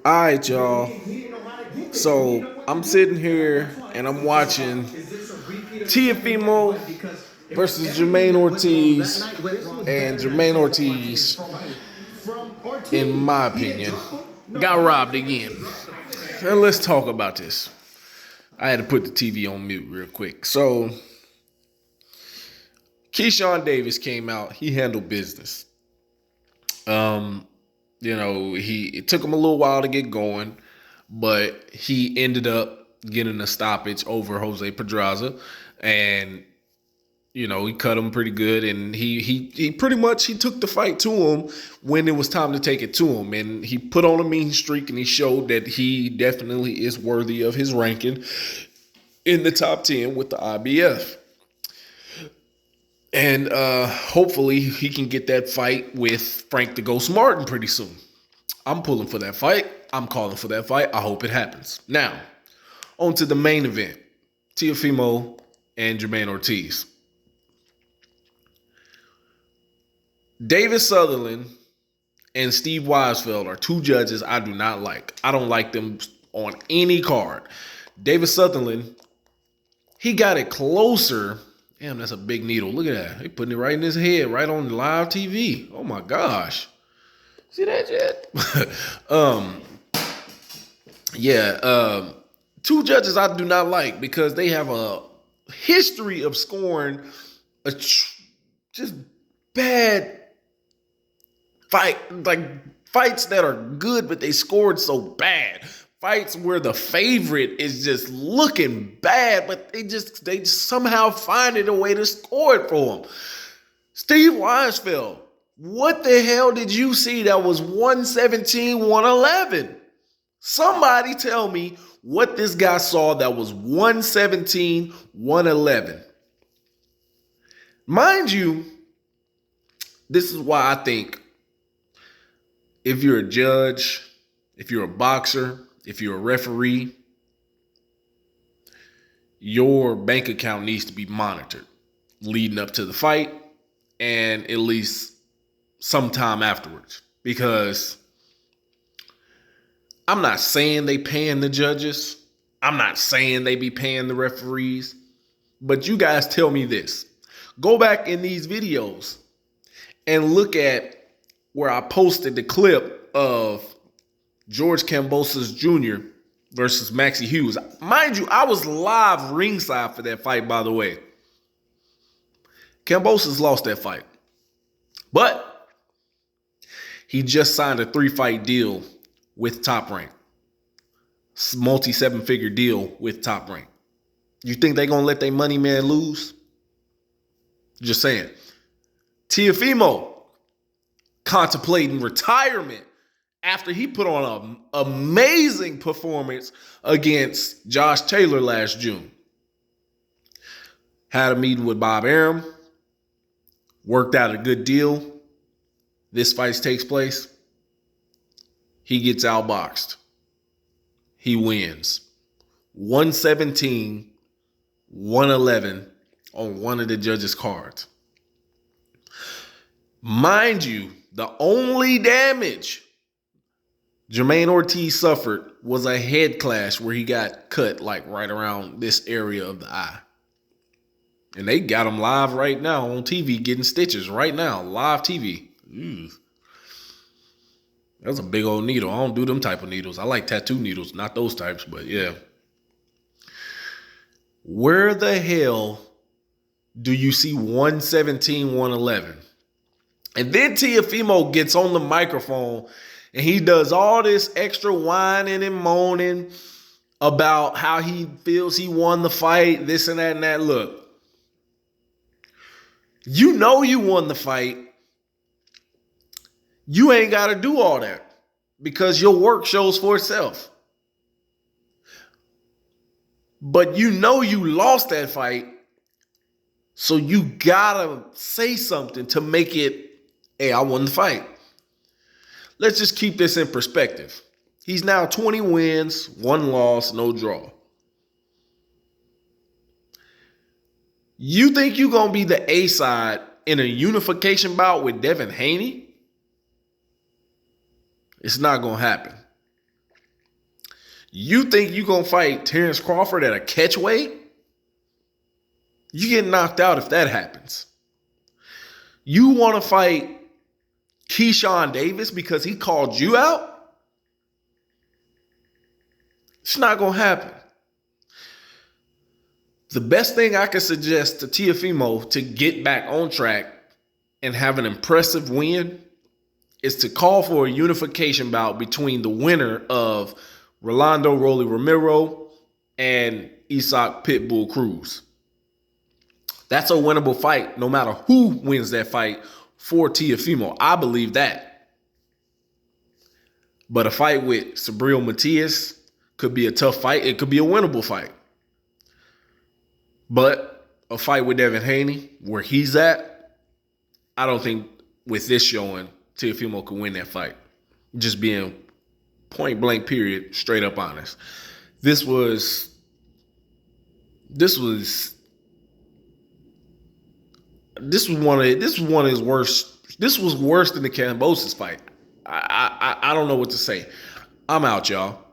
All right, y'all. So I'm sitting here and I'm watching Teofimo versus Jamaine Ortiz, and Jamaine Ortiz, in my opinion, got robbed again. And let's talk about this. I had to put the TV on mute real quick. So Keyshawn Davis came out. He handled business. It took him a little while to get going, but he ended up getting a stoppage over Jose Pedraza, and he cut him pretty good, and he pretty much he took the fight to him when it was time to take it to him, and he put on a mean streak, and he showed that he definitely is worthy of his ranking in the top 10 with the IBF. And hopefully he can get that fight with Frank the Ghost Martin pretty soon. I'm pulling for that fight. I'm calling for that fight. I hope it happens. Now, on to the main event. Teofimo and Jamaine Ortiz. David Sutherland and Steve Weisfeld are two judges I do not like. I don't like them on any card. David Sutherland, he got it closer. Damn, that's a big needle. Look at that. They putting it right in his head, right on live TV. Oh my gosh. See that yet? Two judges I do not like because they have a history of scoring just bad fights that are good, but they scored so bad. Fights where the favorite is just looking bad, but they just somehow find a way to score it for them. Steve Weisfeld, what the hell did you see that was 117, 111? Somebody tell me what this guy saw that was 117, 111. Mind you, this is why I think if you're a judge, if you're a boxer, if you're a referee, your bank account needs to be monitored leading up to the fight and at least sometime afterwards. Because I'm not saying they paying the judges. I'm not saying they be paying the referees. But you guys tell me this. Go back in these videos and look at where I posted the clip of George Kambosos Jr. versus Maxie Hughes. Mind you, I was live ringside for that fight, by the way. Kambosos lost that fight. But he just signed a 3-fight deal with Top Rank. Multi-7-figure deal with Top Rank. You think they going to let their money man lose? Just saying. Teofimo contemplating retirement after he put on an amazing performance against Josh Taylor last June. Had a meeting with Bob Arum. Worked out a good deal. This fight takes place. He gets outboxed. He wins. 117, 111 on one of the judges' cards. Mind you, the only damage Jamaine Ortiz suffered was a head clash where he got cut like right around this area of the eye. And they got him live right now on TV getting stitches right now, live TV. That's a big old needle. I don't do them type of needles. I like tattoo needles, not those types, but yeah. Where the hell do you see 117, 111? And then Teofimo gets on the microphone and he does all this extra whining and moaning about how he feels he won the fight, this and that and that. Look, you know you won the fight. You ain't got to do all that because your work shows for itself. But you know you lost that fight, so you got to say something to make it, hey, I won the fight. Let's just keep this in perspective. He's now 20 wins, 1 loss, no draw. You think you're going to be the A side in a unification bout with Devin Haney? It's not going to happen. You think you gonna fight Terrence Crawford at a catch weight? You get knocked out if that happens. You want to fight Keyshawn Davis because he called you out? It's not gonna happen. The best thing I can suggest to Teofimo to get back on track and have an impressive win is to call for a unification bout between the winner of Rolando Rolly Romero and Isaac Pitbull Cruz. That's a winnable fight no matter who wins that fight for Teofimo. I believe that. But a fight with Subriel Matias could be a tough fight. It could be a winnable fight. But a fight with Devin Haney, where he's at, I don't think with this showing, Teofimo can win that fight. Just being point blank period, straight up honest. This was one of his worst. This was worse than the Kambosos fight. I don't know what to say. I'm out, y'all.